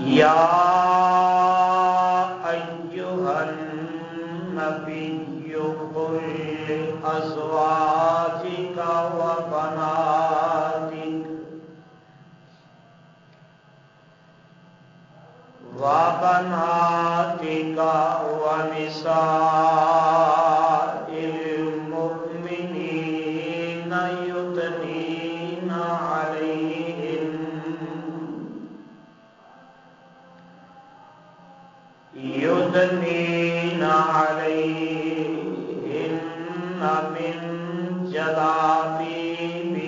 یا ایھا النبی قل لازواجک وبناتک ونساء المؤمنین یدنین علیہن من جلابیبہن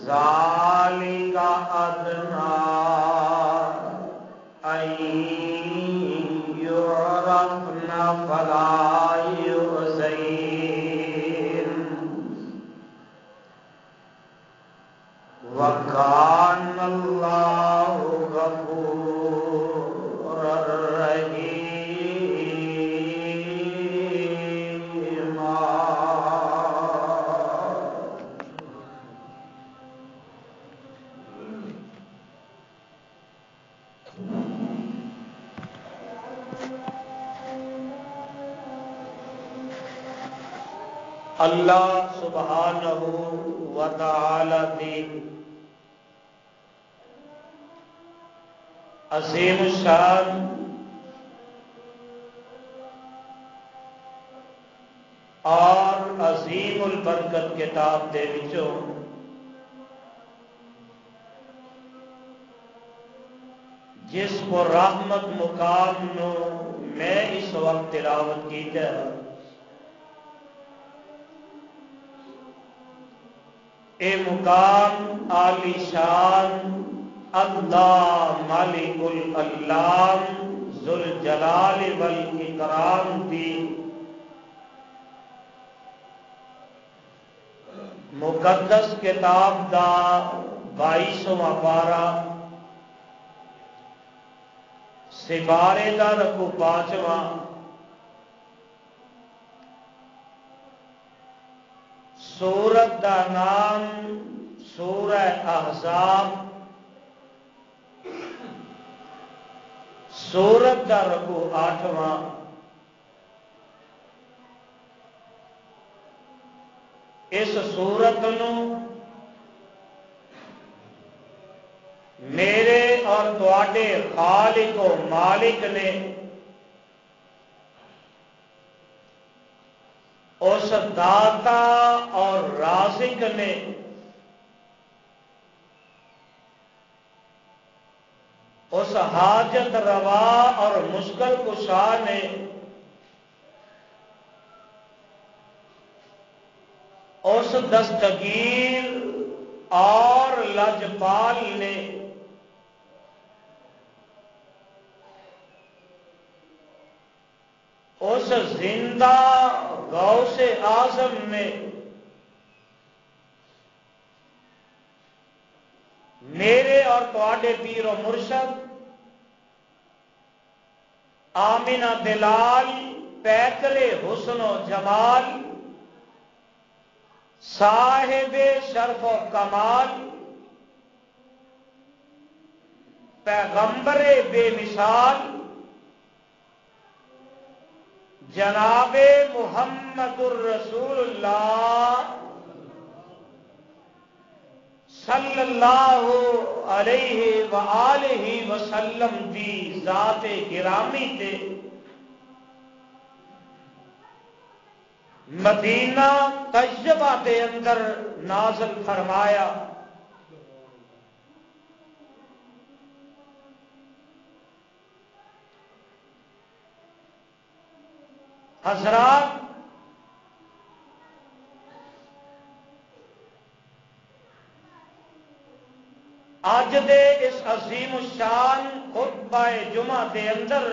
ذالک ادنیٰ ان یعرفن فلا یؤذین وکان اللہ غفورا رحیما۔ اللہ سبحانہ و تعالی دی عظیم الشان اور عظیم البرکت کتاب دے وچوں جس کو رحمت مقام نو میں اس وقت تلاوت کیتا ہے، اے مقام عالی شان اللہ مالک الالام ذوالجلال والاکرام دی مقدس کتاب دا 22واں پارہ سپارے دا رکو 5واں سورت دا نام سورہ احزاب، سورت دا رکو 8واں، اس سورت نو میرے اور تواڈے خالق و مالک نے اس داتا اور رازق نے اس حاجت روا اور مشکل کشا نے اس دستگیر اور لجپال نے اس زندہ غوث اعظم نے میرے اور تواڈے پیر و مرشد آمنہ دلال پیکر حسن و جمال صاحب شرف و کمال پیغمبر بے مثال جناب محمد الرسول اللہ صلی اللہ علیہ وآلہ وسلم دی ذات گرامی تے مدینہ طیبہ دے اندر نازل فرمایا۔ حضرات، آج دے اس عظیم الشان خطبہ جمعہ دے اندر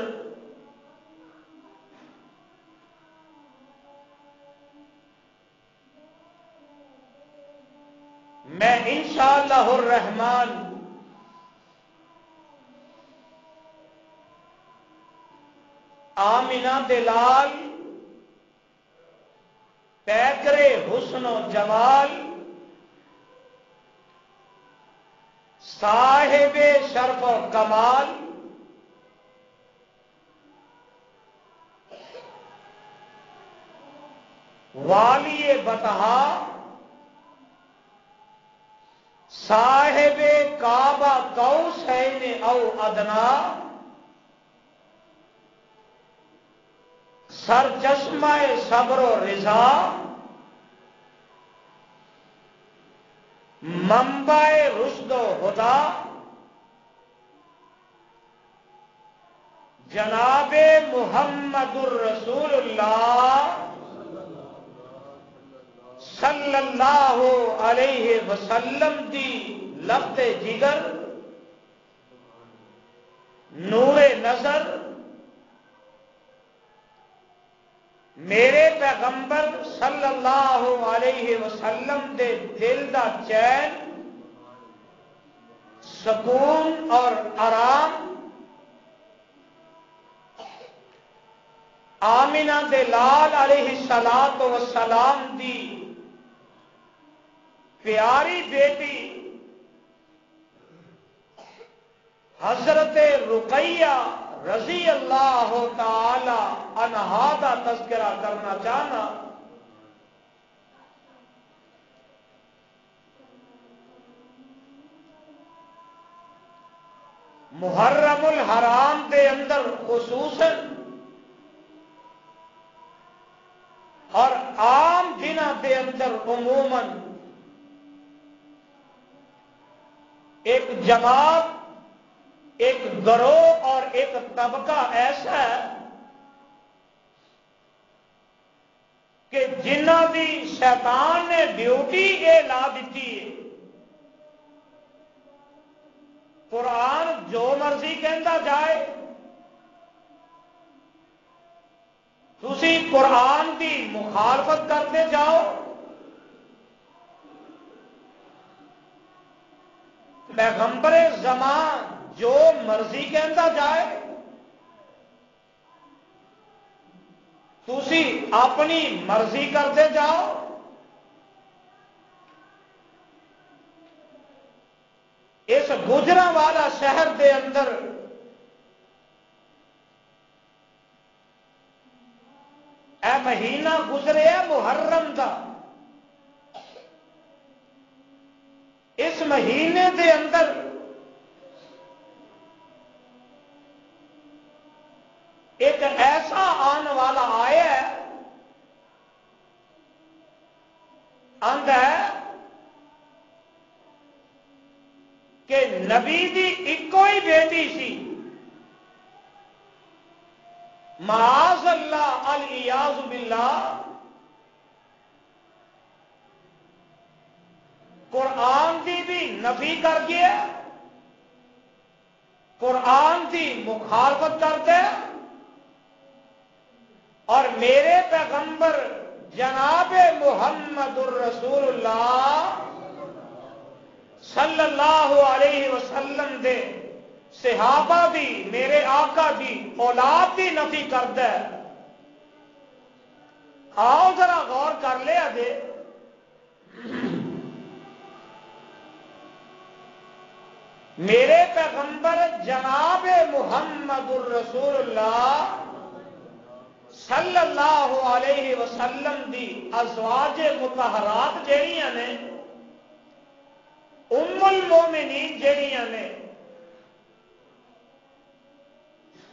میں انشاءاللہ الرحمن آمنہ دلال پیکر حسن و جمال صاحب شرف و کمال، والی بطحا، صاحب کعبہ قوسین او ادنا، سر چشمہ صبر و رضا، منبع رشد و ہدا، جناب محمد الرسول اللہ صلی اللہ علیہ وسلم دی لفظ جگر، نور نظر، میرے پیغمبر صلی اللہ علیہ وسلم دے دل دا چین، سکون اور آرام، آمنہ دے لال علیہ الصلوۃ والسلام دی پیاری بیٹی حضرت رقیہ رضی اللہ تعالی عنہا کا تذکرہ کرنا چاہنا۔ محرم الحرام دے اندر خصوصاً اور عام دنوں دے اندر عموماً ایک جماعت، ایک گروہ اور ایک طبقہ ایسا ہے کہ جنہ دی شیطان نے ڈیوٹی یہ لا دیتی ہے، قرآن جو مرضی کہندا جائے، تسی قرآن دی مخالفت کرتے جاؤ، پیغمبر زمان جو مرضی کہندا جائے، تسی اپنی مرضی کرتے جاؤ، اس گجرانوالا شہر دے اندر اے مہینہ گزرے محرم دا، اس مہینے دے اندر ایک ایسا آنے والا آیا ہے، آندا ہے کہ نبی دی ایکو ہی بیٹی سی، معاذ اللہ العیاذ باللہ، قرآن دی بھی نفی کر گیا، قرآن دی مخالفت کرتے، اور میرے پیغمبر جناب محمد الرسول اللہ صلی اللہ علیہ وسلم دے صحابہ دی، میرے آقا دی اولاد دی نفی کرتا ہے۔ آؤ ذرا غور کر لیا جے، میرے پیغمبر جناب محمد الرسول اللہ صلی اللہ علیہ وسلم دی ازواج مطہرات جہڑیاں نے، ام المومنین جہڑیاں نے،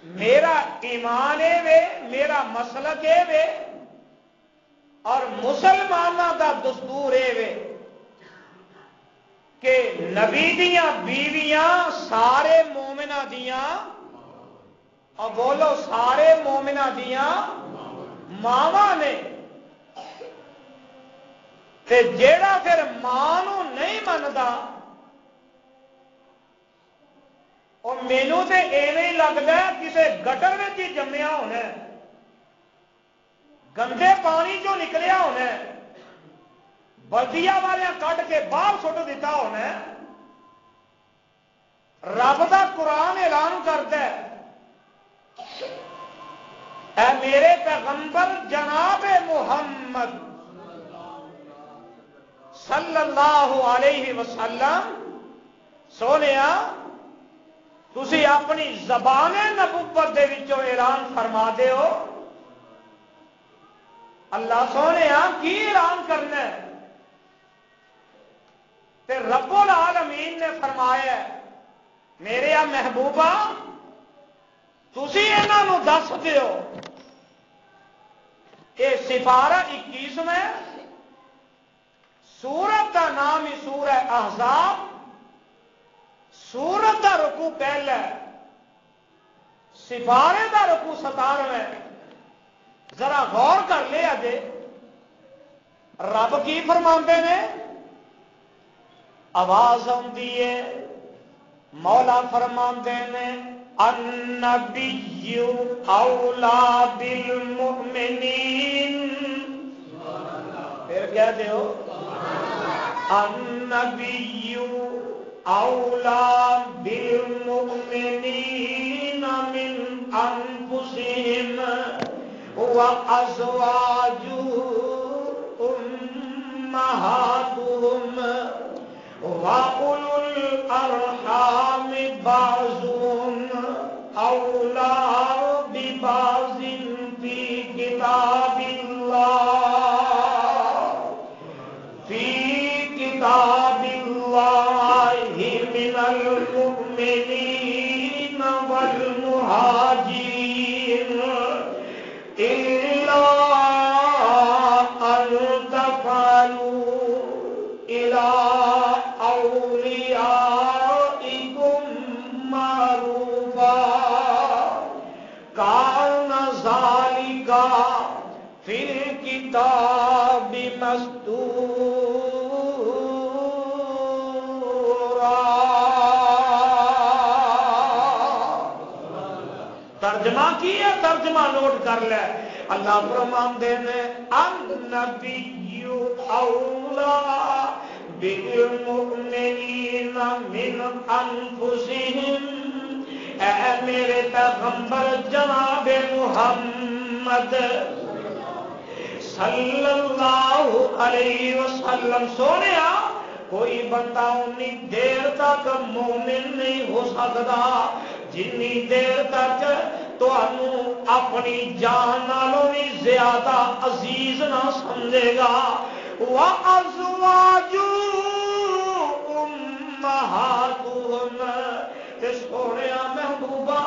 میرا ایمان وے، میرا مسلک وے، اور مسلمانوں دا دستور وے کہ نبی دیاں بیویاں سارے مومنہ دیاں، اور بولو سارے مومنہ دیاں ماواں نے، تے جیڑا پھر ماں نو نہیں مندا، اور مینوں تے ایویں ہی لگدا ہے کسے گٹر وچ ہی جمیا ہونا ہے، گندے پانی چوں نکلیا ہونا ہے، بلدیا والے کٹ کے باہر سٹ دیتا ہونا ہے۔ رب دا قرآن اعلان کرتا ہے، اے میرے پیغمبر جناب محمد صلی اللہ علیہ وسلم سونے تسی اپنی زبان نبوت دے وچوں اعلان فرما دے ہو اللہ سونے کی اعلان کرنا ہے تے رب العالمین نے فرمایا میرے محبوبہ تسی انہاں نوں دس دیو کہ سپارہ 21 میں سورت کا نام ہی سورہ احزاب سورت کا رکوع پہلا سپارے کا رکوع 97 ذرا غور کر لے اجے رب کی فرماندے نے آواز آتی ہے مولا فرماندے نے النبی اولا بالمؤمنین پھر کہہ دیو النبی اولا بالمؤمنین من انفسهم وازواجه امہاتهم وَأُولُو الْأَرْحَامِ بَعْضُهُمْ أَوْلَىٰ بِبَعْضٍ فِي كِتَابِ اللَّهِ مِنَ الْمُؤْمِنِينَ وَالْمُهَاجِرِينَ إِلَّا أَن تَفْعَلُوا إِلَىٰ أوليائكم معروفا كان ذلك في الكتاب مسطورا ترجمہ کیا ترجمہ نوٹ کر لے اللہ فرماندے نے النبی اولا بالمؤمنین من انفسهم اے میرے پیغمبر جناب محمد صلی اللہ علیہ وسلم سونے کوئی بندہ انی دیر تک مومن نہیں ہو سکتا جنی دیر تک تو اپنی جان نالوں بھی زیادہ عزیز نہ سمجھے گا وَأَزْوَاجُ أُمَّهَاتُهُمْ تے سونے محبوبہ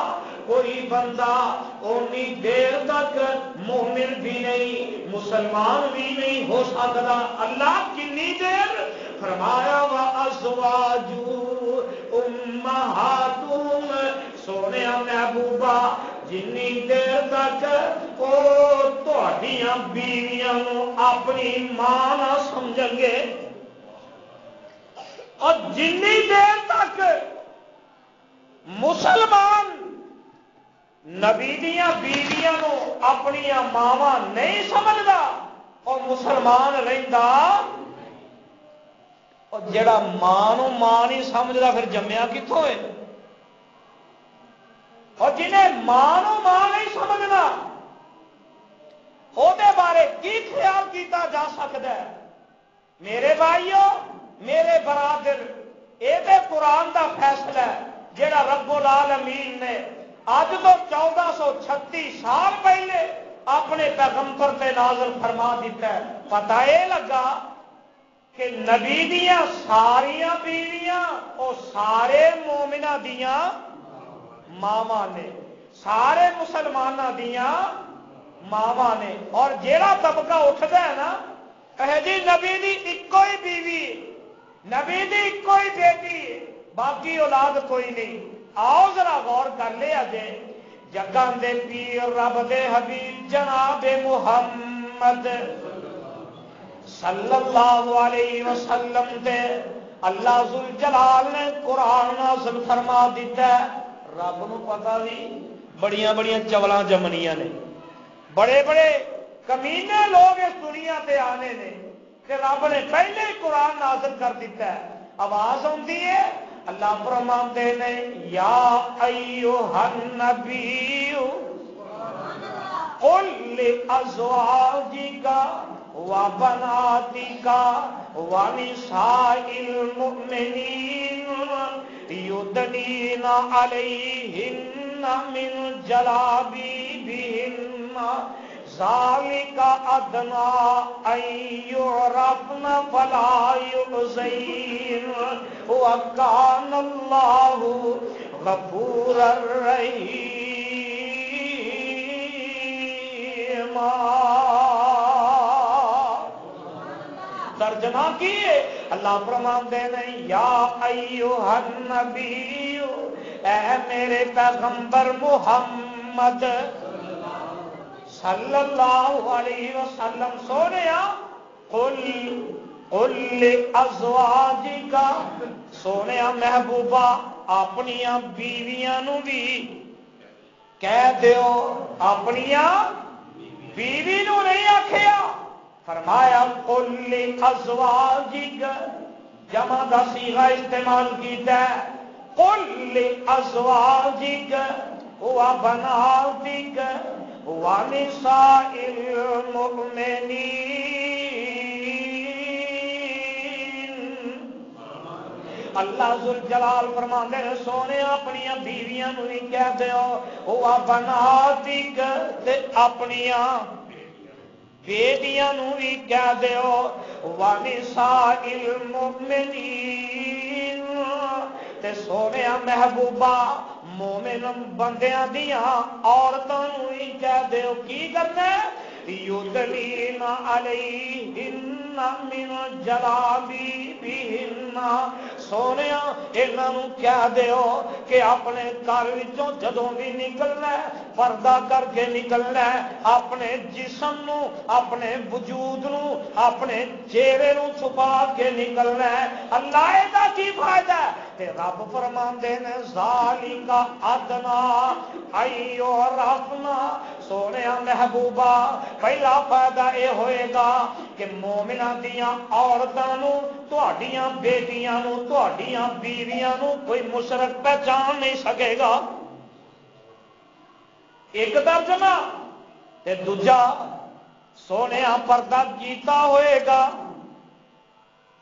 کوئی بندہ اونی دیر تک مومن بھی نہیں مسلمان بھی نہیں ہو سکتا اللہ کتنی دیر فرمایا وَأَزْوَاجُ أُمَّهَاتُهُمْ سونے محبوبہ جنی دیر تک وہ تہاڈیاں بیویاں اپنی ماں نہ سمجھیں گے اور جنی دیر تک مسلمان نبی دیاں بیویاں اپنی ماواں نہیں سمجھدا اور مسلمان رہندا اور جڑا ماں نہیں سمجھدا پھر جمیا کتوں ہے اور جنہیں ماں نہیں سمجھنا وہ بارے کی خیال کیتا جا سکتا ہے میرے بھائیو میرے برادر یہ قرآن دا فیصلہ ہے جڑا رب العالمین نے اج تو 1436 سال پہلے اپنے پیغمبر تے نازل فرما دیتا ہے پتہ یہ لگا کہ نبی دیاں ساریاں بیویاں اور سارے مومنہ دیاں ماواں نے سارے مسلمانوں دیاں ماواں نے اور جیڑا طبقہ اٹھتا ہے نا کہے جی نبی دی ایکو ہی بیوی نبی دی ایکو ہی بیٹی باقی اولاد کوئی نہیں آؤ ذرا غور کر لیا جے جگہ دے پیر رب دے حبیب جناب محمد صلی اللہ علیہ وسلم دے اللہ ذوالجلال نے قرآن نازل فرما دیتا ہے رب نو پتا بھی بڑیاں بڑیاں چولاں جمنیاں نے بڑے بڑے کمینے لوگ اس دنیا تے آنے نے کہ رب نے پہلے ہی قرآن نازل کر دیتا ہے آواز آتی ہے اللہ فرماتے نے یا ایھا النبی قل لازواجک وبناتك ونساء المؤمنين يدنين عليهن من جلابيبهن ذلك أدنى أن يعرفن فلا يؤذين وكان الله غفورا رحيما۔ ترجمہ کیے اللہ فرماتے ہیں یا ایھا النبی، اے میرے پیغمبر محمد صلی اللہ علیہ وسلم، سونیا قل لازواجک، سونیا محبوبہ اپنیاں بیویاں نو بھی کہہ دیو، اپنیاں بیوی نو نہیں آکھیا، فرمایا قل لازواجک، جمع دا صیغہ استعمال کیتا ہے، قل لازواجک وبناتک ونساء المؤمنین۔ اللہ ذوالجلال فرماندے نے سونے اپنیاں بیویاں نو بھی کہہ دیو، وبناتک، تے اپنیاں بیٹیاں نو بھی کہہ دیو، ونساء المؤمنین، تے سونے محبوبہ مومن بندیاں دیاں عورتاں نو ہی کہہ دیو، کی کرنا ہے؟ یدنین علیہن من جلابیبہن، سونیا انہاں نو کہہ دیو کہ اپنے گھر وچوں جدوں بھی نکلنا ہے پردہ کر کے نکلنا ہے، اپنے جسم نو، اپنے وجود نو، اپنے چہرے نو چھپا کے نکلنا ہے۔ اللہ دا کی فائدہ ہے؟ تے رب فرماندے نے ذالک ادنا ایو رفنا، سونیا محبوبہ پہلا فائدہ اے ہوئے گا کہ مومنہ دیاں عورتاں نو، تہاڈیاں بیٹیاں نو، تہاڈیاں بیویاں نو کوئی مشرک پہچان نہیں سکے گا، ایک ترجمہ، تے دوجا سونیا پردہ کیتا ہوئے گا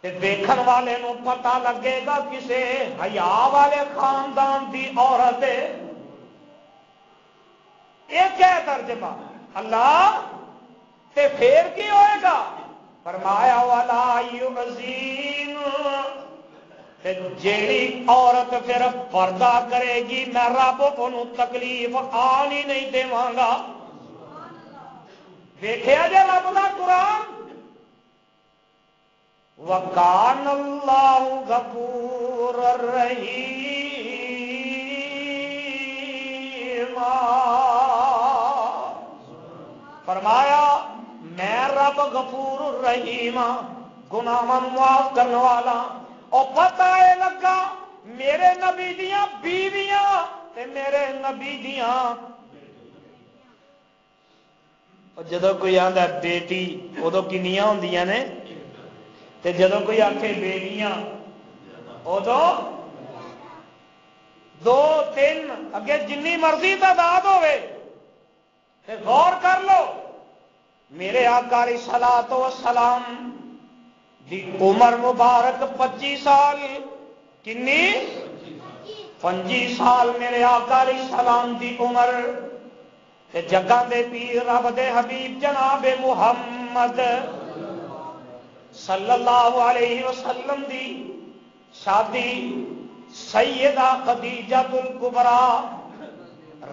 تے دیکھن والے نو پتہ لگے گا کسے حیا والے خاندان دی عورت ہے۔ یہ کیا ترجمہ اللہ؟ تے پھر کی ہوئے گا؟ فرمایا ولا یؤذین، تے جیڑی عورت پھر پردہ کرے گی میں رب انہوں تکلیف آنی نہیں دیواں گا۔ دیکھیا جے رب دا قرآن، وَكَانَ اللَّهُ غَفُورًا رَحِيمًا، فرمایا میں رب غفور الرحیم، گناہاں معاف کرنے والا۔ اور پتہ ہے لگا میرے نبی دیاں بیویاں تے میرے نبی دیاں، جدو کوئی آندا بیٹی ادو کنیاں ہوندیاں نے، تے جدو کوئی آکھے بیٹیاں ادو دو تین، اگے جنی مرضی تعداد ہوئے۔ تے غور کر لو میرے آقا علیہ الصلوۃ والسلام دی عمر مبارک 25 سال، کنی 25 سال میرے آقا علیہ السلام دی عمر، تے جگہ دے پیر رب دے حبیب جناب محمد صلی اللہ علیہ وسلم دی شادی سیدہ خدیجہ الکبریٰ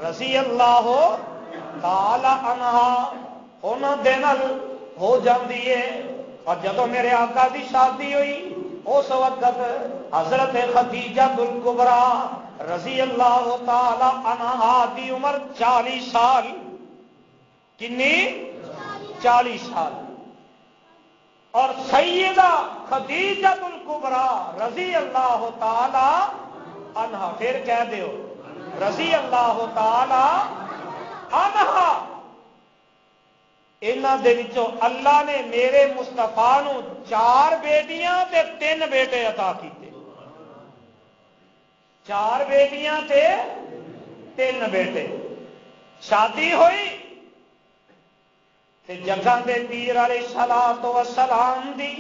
رضی اللہ تعالی عنہا انہاں دے نال ہو جاندی ہے۔ اور جدو میرے آقا دی شادی ہوئی اس وقت حضرت خدیجہ الکبریٰ رضی اللہ تعالی عنہا دی عمر 40 سال، کنی 40 سال، اور سیدہ خدیجہ الکبریٰ رضی اللہ تعالی عنہا، پھر کہہ دیو رضی اللہ تعالی عنہا، انہاں دے وچوں اللہ نے میرے مصطفیٰ نو 4 بیٹیاں تے 3 بیٹے عطا کیتے، 4 بیٹیاں تے 3 بیٹے۔ شادی ہوئی تے جگہ دے پیر علیہ الصلوۃ والسلام دی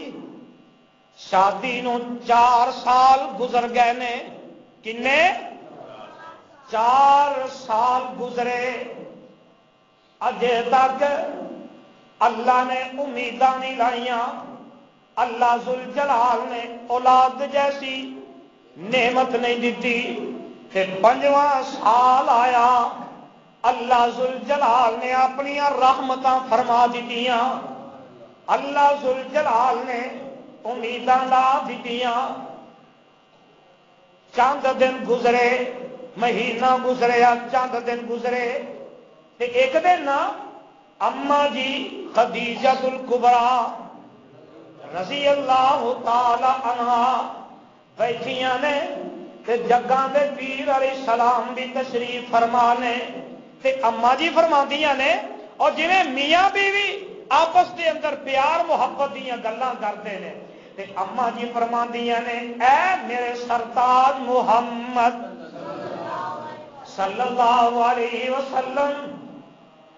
شادی نو 4 سال گزر گئے نے. کنے 4 سال گزرے، اجے تک اللہ نے امیداں نہیں لائیاں. اللہ ذوالجلال نے اولاد جیسی نعمت نہیں دیتی. تے 5واں سال آیا، اللہ ذوالجلال نے اپنی رحمتاں فرما دیتیاں. اللہ ذوالجلال نے امیداں لا دیتیاں. چند دن گزرے، مہینہ گزریا، چند دن گزرے تے ایک دن نا اما جی خدیجہ الکبریٰ رضی اللہ تعالی عنہا بیٹھیاں نے تے جگاں دے پیر علیہ السلام بھی تشریف فرما نے تے اما جی فرماندیاں نے، اور جویں میاں بیوی آپس دے اندر پیار محبت دیاں گلاں کرتے ہیں تے اما جی فرماندیاں نے، اے میرے سرتاج محمد صلی اللہ علیہ وسلم،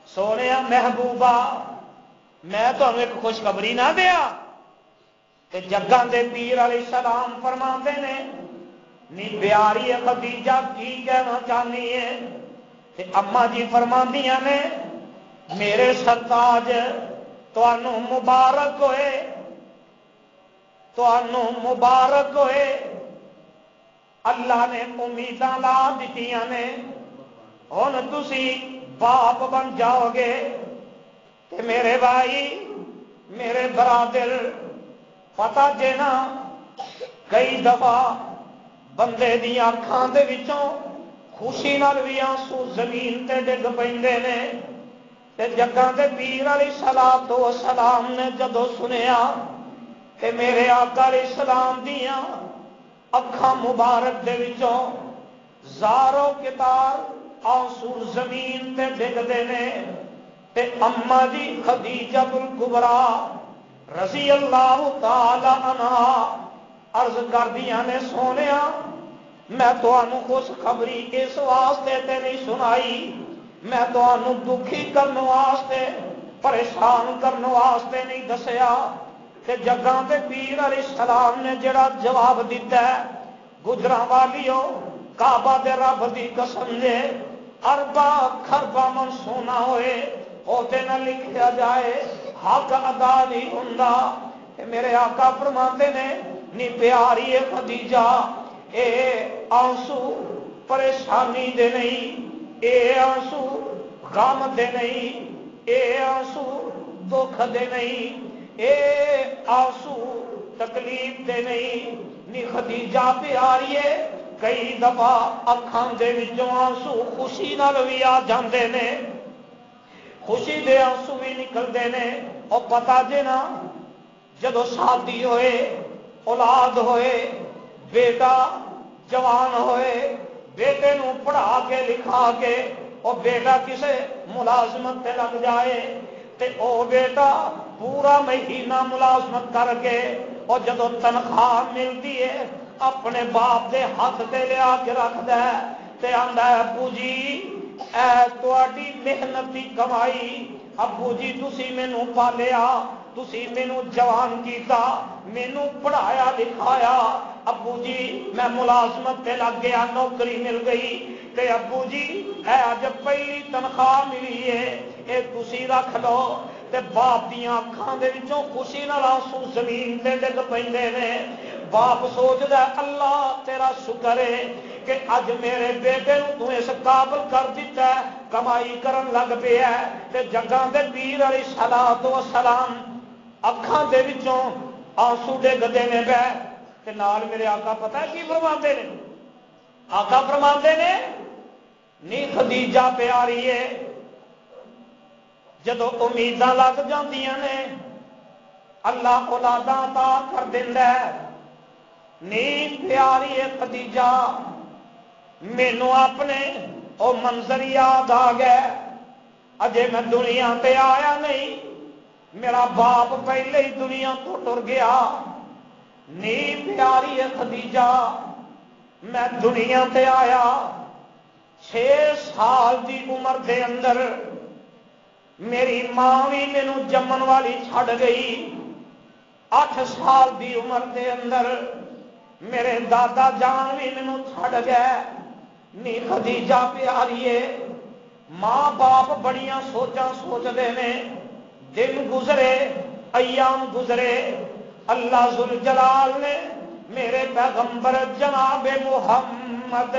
سونے محبوبہ میں تمہیں ایک خوشخبری نہ دیا. تے جگاں دے پیر علیہ السلام فرماتے نے، نی پیاری خدیجہ کی کہنا چاہنی ہے؟ تے اما جی فرماندیاں نے، میرے سرتاج تانوں مبارک ہوئے، تانوں مبارک ہوئے، اللہ نے امیداں لا دیتیاں نے، ہن تسی باپ بن جاؤ گے. تے میرے بھائی، میرے برادر، پتہ جے نا کئی دفعہ بندے دی اکھاں دے وچوں خوشی نال بھی آنسو زمین تے ڈگ پیندے نے. تے جگاں دے پیر علیہ الصلوۃ والسلام نے جدوں سنیا کہ میرے آقا علیہ السلام دیاں اکھاں مبارک دے وچوں زارو کتار آنسو زمین تے ڈگدے نے، تے اما جی خدیجہ الکبریٰ رضی اللہ تعالی عنہا عرض کردیاں نے، سونیا میں تانوں خوشخبری اس واسطے تے نہیں سنائی، میں تانوں دکھی کرنے واسطے، پریشان کرنے واسطے نہیں دسیا. کہ جگاں دے پیر علیہ السلام نے جڑا جواب دیتا ہے، گجراں والیو کعبہ دے رب دی قسم دے اربا خربا من سونا ہوئے اوتے نہ لکھیا جائے حق ادا نہیں ہوندا. میرے آقا فرماتے نے، نی پیاری خدیجہ، اے آنسو پریشانی دے نہیں، اے آنسو غم دے نہیں، اے آنسو دکھ دے نہیں، اے آنسو تکلیف دے نہیں. نی خدیجہ پیاریے، کئی دفعہ اکھاں دے وچوں آنسو خوشی نال بھی آ جاندے نے، خوشی دے آنسو بھی نکلدے نے. اور پتہ جے نا جدو شادی ہوئے، اولاد ہوئے، بیٹا جوان ہوئے، بیٹے نو پڑھا کے لکھا کے اور بیٹا کسے ملازمت تے لگ جائے تے او بیٹا پورا مہینہ ملازمت کر کے اور جدو تنخواہ ملتی ہے اپنے باپ دے ہاتھ تے لیا کے رکھ دے تے آندا ہے، ابو جی اے تواڈی محنت دی کمائی، ابو جی تسی مینوں پالیا، تسی مینوں جوان کیتا، مینوں پڑھایا لکھایا، ابو جی میں ملازمت تے لگ گیا، نوکری مل گئی تے ابو جی اے اج پہلی تنخواہ ملی ہے، اے تسی رکھ لو. تے باپ دیاں اکھاں دے وچوں خوشی نال آنسو زمین تے ڈگ پیندے نے. باپ سوچدا اللہ تیرا شکر ہے کہ اج میرے بیٹے نوں تو اس قابل کر دیتا ہے، کمائی کرن لگ پیا ہے. تے جگاں دے پیر علیہ الصلوۃ والسلام اکھاں دے وچوں آنسو ڈگدے نے پے تے نال میرے آقا پتہ ہے کی فرماندے نے؟ آقا فرماندے نے، نی خدیجہ پیاری ہے، جدو امیداں لگ جاندیاں نے اللہ اولاداں عطا کر دیندا ہے. نی پیاری ہے خدیجہ، مینوں اپنے او منظر یاد آ گئے، اجے میں دنیا تے آیا نہیں، میرا باپ پہلے ہی دنیا تو ٹر گیا. نی پیاری ہے خدیجہ، میں دنیا تے آیا 6 سال دی عمر دے اندر میری ماں بھی مینو جمن والی چھڑ گئی 8 سال دی عمر دے اندر میرے دادا جان بھی مینو چھڑ گئے نی خدیجہ پیاریے ماں باپ بڑیاں سوچاں سوچتے ہیں دن گزرے ایام گزرے اللہ ذوالجلال نے میرے پیغمبر جناب محمد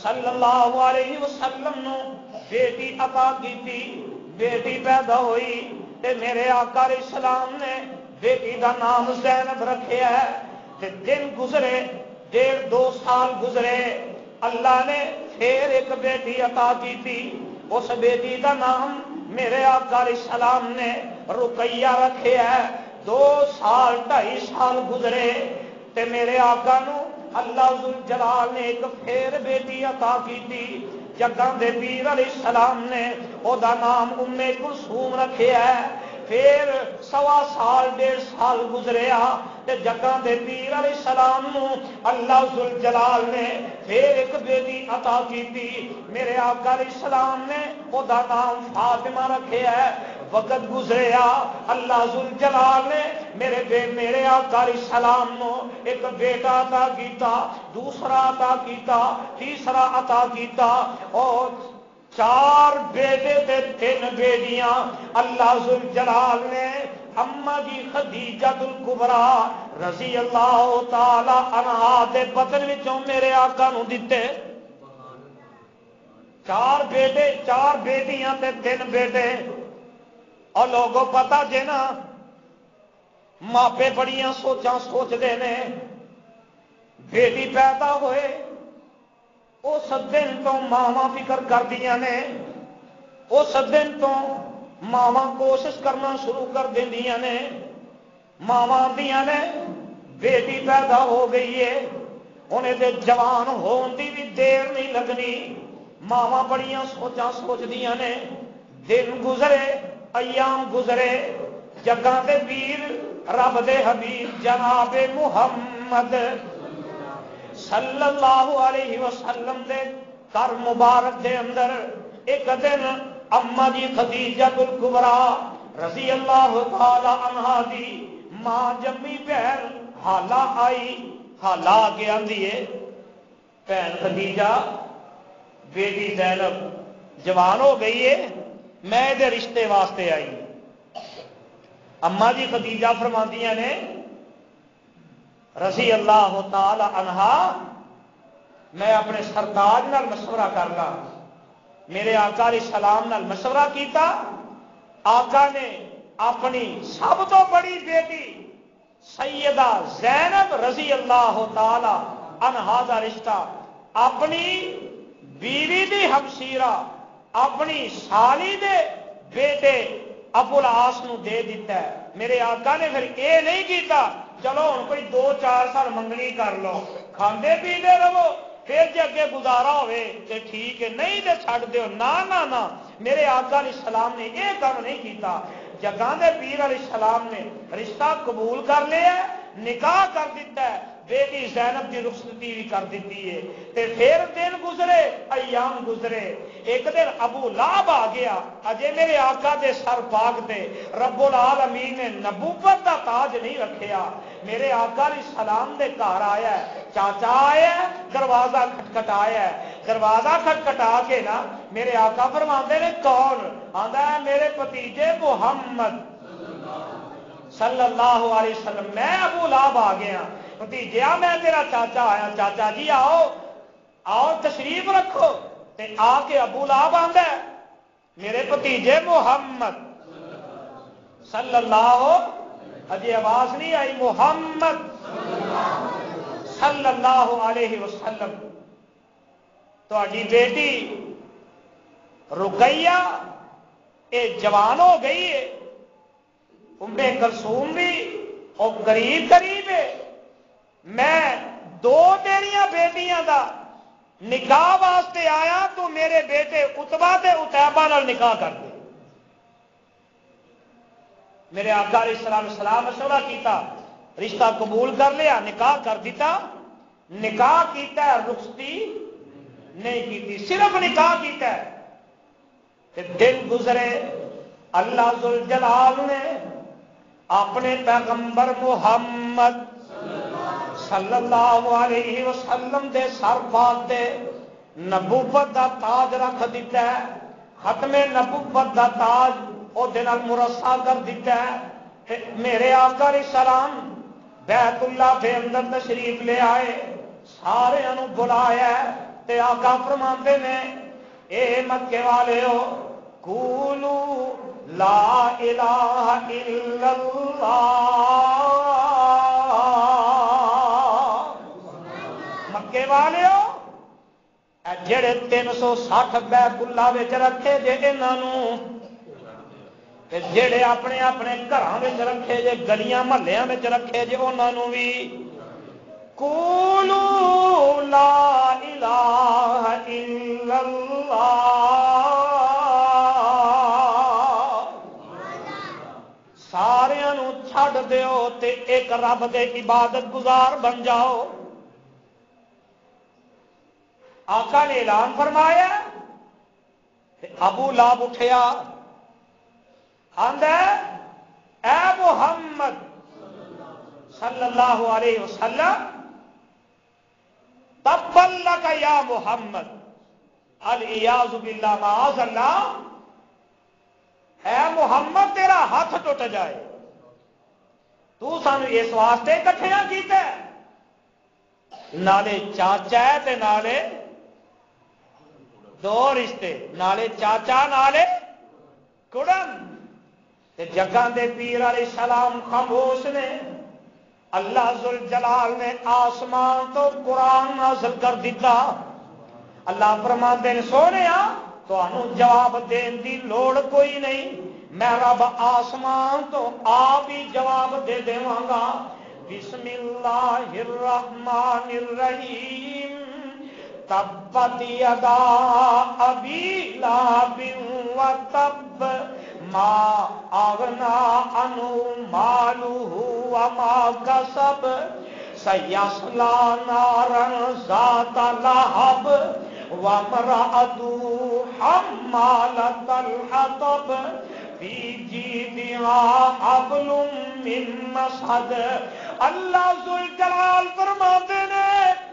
صلی اللہ علیہ وسلم نو بیٹی عطا کی بیٹی پیدا ہوئی تے میرے آقا علیہ السلام نے بیٹی دا نام زینب رکھیا ہے تے دن گزرے 1.5-2 سال گزرے اللہ نے پھر ایک بیٹی عطا کی تھی اس بیٹی دا نام میرے آقا علیہ السلام نے رقیہ رکھے ہے 2 سال 2.5 سال گزرے تے میرے آقا نو اللہ ذوالجلال نے ایک پھر بیٹی عطا کی تھی جگاں دے پیر علیہ السلام نے او دا نام ام کلثوم رکھے ہے پھر 1.25 سال 1.5 سال گزریا تے جگاں دے پیر علیہ السلام نو اللہ ذوالجلال نے پھر ایک بیٹی عطا کی تھی میرے آقا علیہ السلام نے او دا نام فاطمہ رکھے ہے وقت گزریا اللہ ذوالجلال نے میرے آقا علیہ السلام نو ایک بیٹا عطا کیتا دوسرا عطا کیتا تیسرا عطا کیتا اور 4 بیٹے تے 3 بیٹیاں اللہ ذوالجلال نے اما جی خدیجہ الکبریٰ رضی اللہ تعالی عنہا دے بدن وچوں میرے آقا نو دتے 4 بیٹے 4 بیٹیاں تے 3 بیٹے اور لوگوں پتا جے نا ماپے بڑیاں سوچاں سوچتے نے بیٹی پیدا ہوئے اس دن تو ماواں فکر کردیاں نے اس دن تو ماواں کوشش کرنا شروع کر دیندیاں نے ماواں آندیاں نے بیٹی پیدا ہو گئی ہے انہیں تے جوان ہون دی بھی دیر نہیں لگنی ماواں بڑیاں سوچاں سوچدیاں نے دن گزرے ایام گزرے جگاں دے پیر رب دے حبیب جناب محمد صلی اللہ علیہ وسلم دے گھر مبارک دے اندر ایک دن اما جی خدیجہ الکبریٰ رضی اللہ تعالی عنہا دی ماں جمی بہن حالہ آئی حالہ آگے آندی ہے بہن خدیجہ بیٹی زینب جوان ہو گئی ہے میں دے رشتے واسطے آئی اما جی خدیجہ فرماندیاں نے رضی اللہ تعالی عنہا میں اپنے سرتاج نال مشورہ کرنا میرے آقا علیہ السلام نال مشورہ کیتا آقا نے اپنی سب تو بڑی بیٹی سیدہ زینب رضی اللہ تعالی عنہا دا رشتہ اپنی بیوی دی ہمشیرہ اپنی سالی دے بیٹے ابو العاص نو دے دیتا ہے میرے آقا نے پھر اے نہیں کیتا چلو ہن کوئی 2-4 سال منگنی کر لو کھاندے پیندے رہو پھر جے اگے گزارا ہوئے تے ٹھیک ہے نہیں تے چھڈ دیو نا میرے آقا علیہ السلام نے یہ کام نہیں کیتا جگاں دے پیر علیہ السلام نے رشتہ قبول کر لیا نکاح کر دیتا ہے بیٹی زینب کی رخصتی بھی کر دیتی ہے تے پھر دن گزرے ایام گزرے ایک دن ابو لہب آ گیا اجے میرے آقا دے سر پاک تے رب العالمین نے نبوت دا تاج نہیں رکھیا میرے آقا علیہ السلام دے گھر آیا ہے چاچا آیا ہے دروازہ کھٹکھٹایا ہے دروازہ کھٹکھٹا کے نا میرے آقا فرماندے نے کون آندا ہے میرے بھتیجے محمد صلی اللہ علیہ وسلم میں ابو لہب آ گیا بھتیجیا میں تیرا چاچا آیا چاچا جی آؤ آؤ تشریف رکھو تے آ کے ابو لہب آندا ہے میرے بھتیجے محمد صلی اللہ اجے آواز نہیں آئی محمد صلی اللہ علیہ وسلم تہاڈی بیٹی رقیہ اے جوان ہو گئی ہے ام کلثوم بھی اور قریب ہے میں 2 تیریاں بیٹیاں دا نکاح واسطے آیا تو میرے بیٹے اتبا تے اتیبہ نال نکاح کر دے میرے آقا علیہ السلام مشورہ کیتا رشتہ قبول کر لیا نکاح کر دیتا نکاح کیتا ہے رخصتی نہیں کیتی صرف نکاح کیتا ہے دن گزرے اللہ ذوالجلال نے اپنے پیغمبر محمد صلی اللہ علیہ وسلم دے سر پاک دے نبوت دا تاج رکھ دیتا ہے، ختم نبوت دا تاج او دے نال مرصع کر دیتا ہے۔ میرے آقا علیہ السلام بیت اللہ دے اندر تشریف لے آئے، سارے انو بلایا تے آقا فرماندے نے اے مکے والے ہو قولو لا الہ الا اللہ، مکے والے ہو جڑے 360 بیت اللہ وچ رکھے جے انہاں تے جڑے اپنے اپنے گھراں وچ رکھے جے گلیاں محلیاں وچ رکھے جے انہاں وی قولوا لا الہ الا اللہ، ساریاں نو چھڈ دیو تے ایک رب دے عبادت گزار بن جاؤ۔ آقا نے اعلان فرمایا، ابو لہب اٹھیا آندا اے محمد صلی اللہ علیہ وسلم تبت لک یا محمد، العیاذ باللہ معاذ اللہ، اے محمد تیرا ہاتھ ٹوٹ جائے، تو سانو اس واسطے کٹھیاں کیتا ہے، نالے چاچا ہے تے نالے دو رشتے، نالے چاچا نالے کڑم تے جگہ دے پیر علیہ السلام خاموش نے۔ اللہ ذوالجلال نے آسمان تو قرآن نازل کر دیتا۔ اللہ فرماندے نے سونیا تانوں جواب دین دی لوڑ کوئی نہیں، میں رب آسمان تو آپ ہی جواب دے دیواں گا۔ بسم اللہ الرحمن الرحیم، تبت یدا ابی لہب وتب، ما اغنا عنہ مالہ وما کسب، سیصلی نارا ذات لہب وامرأتہ حمالۃ الحطب، فی جیدہا حبل من مسد۔ اللہ ذوالجلال فرماتے نے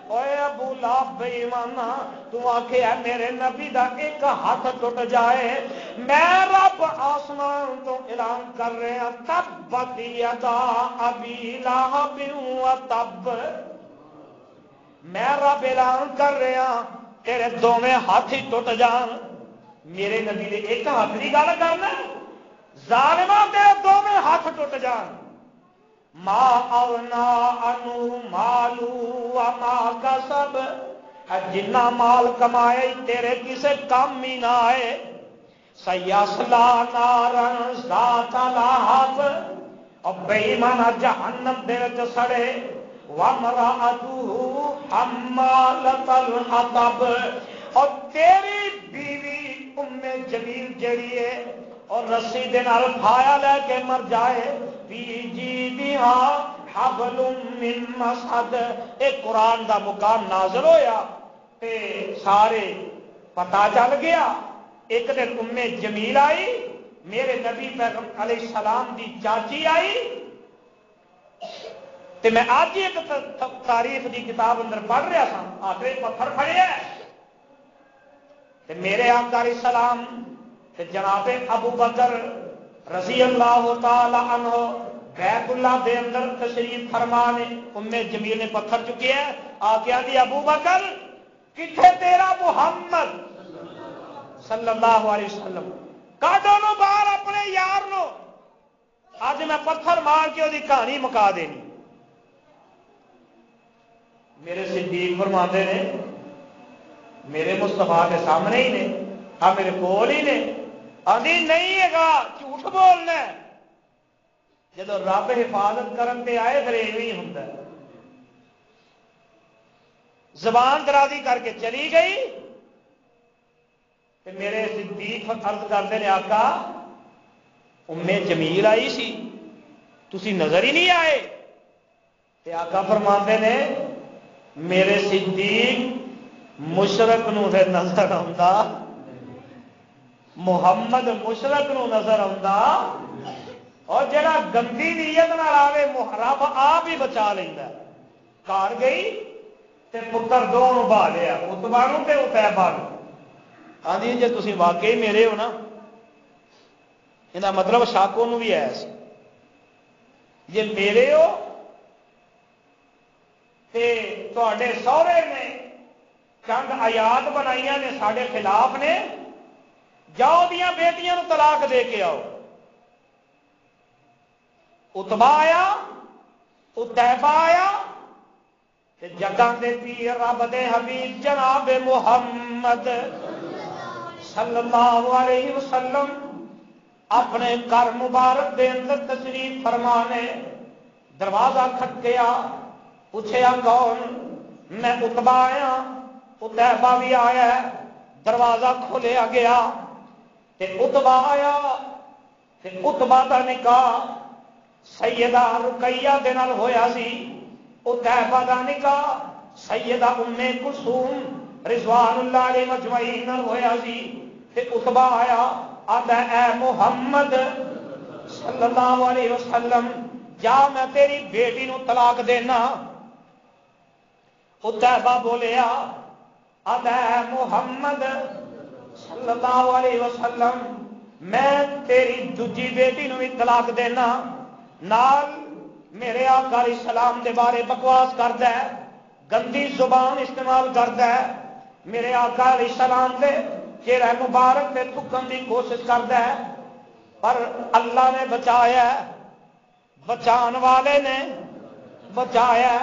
اوے ابو لہب بے ایمانا، تو آکھے ہے میرے نبی دا ایک ہاتھ ٹوٹ جائے، میں رب آسمان تو اعلان کر رہے ہیں تبت یدا ابی لہب وتب، میں رب اعلان کر رہے ہیں تیرے دونوں ہاتھ ہی ٹوٹ جان۔ میرے نبی نے ایک ہاتھ کی گل کرنا، ظالماں تیرے دونوں ہاتھ ٹوٹ جان۔ ما اغنا عنہ مالہ وما کسب، جنہ مال کمائے تیرے کسے کام ہی نہ آئے۔ سیصلی نارا ذات لہب، اور بے ایمانہ جہنم دے وچ سڑے۔ وامرأتہ حمالۃ الحطب، اور تیری بیوی ام جمیل جڑی ہے اور رسی دے نال پھایا لے کے مر جائے۔ فی جیدہا حبل من مسد، ایک قرآن دا مقام نازل ہویا تے سارے پتہ چل گیا۔ ایک دن ام جمیل آئی، میرے نبی پیغمبر علیہ السلام دی چاچی آئی، تے میں آج ہی ایک تاریخ دی کتاب اندر پڑھ رہا تھا، آخری پتھر پھڑیا تے میرے آقا علیہ السلام تے جناب ابو بکر رضی اللہ تعالی عنہ بیت اللہ دے اندر تشریف فرما نے، ام جمیل نے پتھر چکیا ہے، آقا دی ابو بکر کتھے تیرا محمد صلی اللہ علیہ وسلم، کاڈو نو باہر اپنے یار نو، اج میں پتھر مار کے وہ کہانی مکا دینی۔ میرے صدیق فرماتے نے میرے مصطفیٰ کے سامنے ہی نے، ہاں میرے کول ہی نے، آدھی نہیں ہے گا جھوٹ بولنا ہے۔ جب رب حفاظت کرن تے آئے پھر ایویں ہوندا ہے۔ زبان درازی کر کے چلی گئی تے میرے صدیق عرض کرتے ہیں آقا ام جمیل آئی سی تسی نظر ہی نہیں آئے، تے آقا فرماتے نے میرے صدیق مشرق نو تے نظر آندا محمد مشرق نو نظر آتا اور جڑا گندی نیت نال آوے رب آپ ہی بچا لینا. گھر گئی تے پتر دونوں بہا لیا، اتبا نو تے اتیبا نو. آدھی جی تھی واقعی میرے ہو نا، یہ مطلب شک انہوں بھی ہے جی میرے ہو تے سہرے نے چند آیات بنائی نے سارے خلاف نے، جاؤ دیاں بیٹیاں نو طلاق دے کے آؤ. اتبا آیا، اتیبا آیا، جگہ دے پیر رب دے حبیب جناب محمد صلی اللہ علیہ وسلم اپنے گھر مبارک دے اندر تشریف فرمانے. دروازہ کھٹکیا، پوچھیا کون؟ میں اتبا آیا، اتیبا بھی آیا. دروازہ کھولیا گیا تے اتبا آیا تے اتبا دا نکاح سیدہ رقیہ دے نال ہویا سی، اتیبا دا نکاح سیدہ ام کلثوم رضوان اللہ علیہ مجمعین نال ہویا سی. تے اتبا آیا آندا اے محمد صلی اللہ علیہ وسلم جا میں تیری بیٹی نو طلاق دینا. اتیبا بولیا آندا اے محمد صلی اللہ علیہ وسلم میں تیری دوجی بیٹی نو بھی طلاق دینا. نال میرے آقا علیہ السلام دے بارے بکواس کردا ہے، گندی زبان استعمال کردا ہے، میرے آقا علیہ السلام دے چہرہ مبارک تے تھکن دی کوشش کردا ہے. پر اللہ نے بچایا، بچان والے نے بچایا.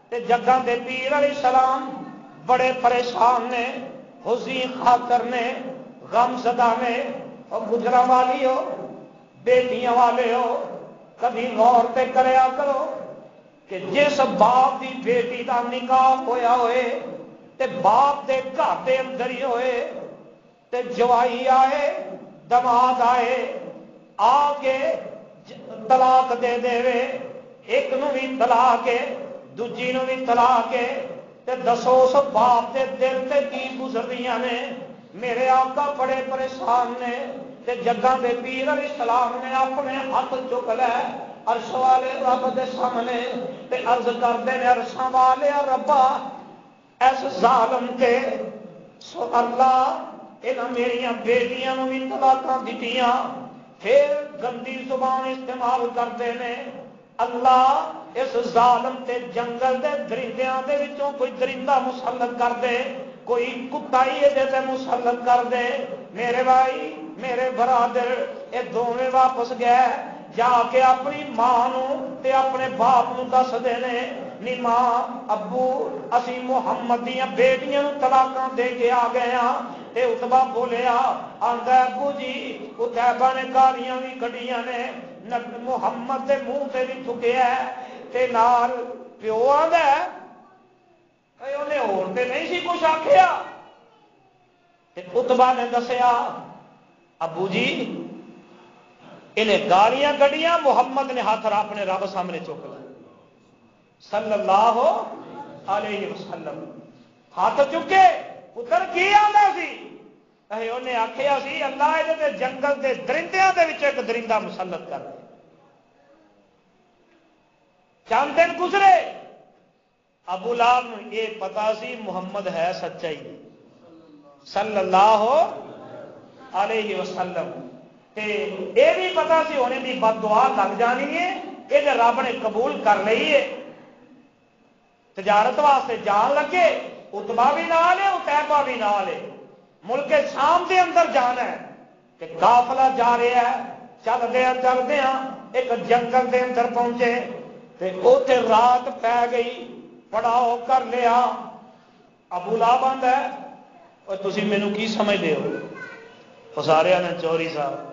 تے جگہ دے پیر علیہ السلام بڑے پریشان نے، حزین خاطر نے، غم زدہ نے. اور گجرا والی ہو، بیٹیاں والے ہو، کبھی غور تے کریا کرو کہ جس باپ دی بیٹی دا نکاح ہویا ہوئے تے باپ دے گھر دے اندر ہی ہوئے تے جوائی آئے، دماد آئے، آ کے طلاق دے دے وے، ایک نو بھی طلاق ہے، دوجی نو بھی طلاق ہے. تے دسو اس باپ دے دل تے کی گزریاں نے. میرے آقا بڑے پریشان نے. تے جگہ دے پیر علیہ السلام نے اپنے ہاتھ چک لے عرش والے رب دے سامنے تے عرض کردے نے عرشاں والے ربا اس ظالم تے سو اللہ انہاں میریاں بیٹیاں نو بھی طلاقاں دتیاں، پھر گندی زبان استعمال کرتے ہیں. اللہ اس ظالم تے جنگل دے درندیاں دے وچوں کوئی درندہ مسلط کر دے، کوئی کتا ہی یہ تے مسلط کر دے. میرے بھائی میرے برادر یہ دونوں واپس گئے، جا کے اپنی ماں نو تے اپنے باپ نو دس دینے نی ماں ابو اسی محمد دیاں بیٹیاں نو طلاقاں دے کے آ گئے ہاں. تے اتبا بولیا آندا ابو جی اتیبا نے گالیاں بھی کڈیاں نے، محمد دے منہ تے بھی تھکیا ہے تے نال پیو آندا ہے اے اونے ہور تے نہیں سی کچھ آکھیا. تے اتبا نے دسیا ابو جی انہیں گالیاں کڈیاں، محمد نے ہاتھ اپنے رب سامنے چک لیا صلی اللہ علیہ وسلم. ہاتھ چکے پتر کی آندا سی؟ اے انہیں آکھیا سی اللہ دے جنگل دے درندیاں دے وچ ایک درندہ مسلط کر دے. چند دن گزرے، ابو لہب نو یہ پتا سی محمد ہے سچائی صلی اللہ علیہ وسلم. تے یہ بھی پتا سی ہونے دی بد دعا لگ جانی ہے، یہ رب نے قبول کر لی ہے. تجارت واسطے جان لگے، اتبا بھی نال ہے، اتیبا بھی نال ہے. ملک شام دے اندر جانا ہے کہ قافلہ جا رہا ہے. چلدے ایک جنگل دے اندر پہنچے تے اوتے رات پی گئی، پڑاؤ کر لیا. ابو لہب آندا ہے اور تسی مینوں کی سمجھدے ہو؟ وہ سارے نے چوری صاحب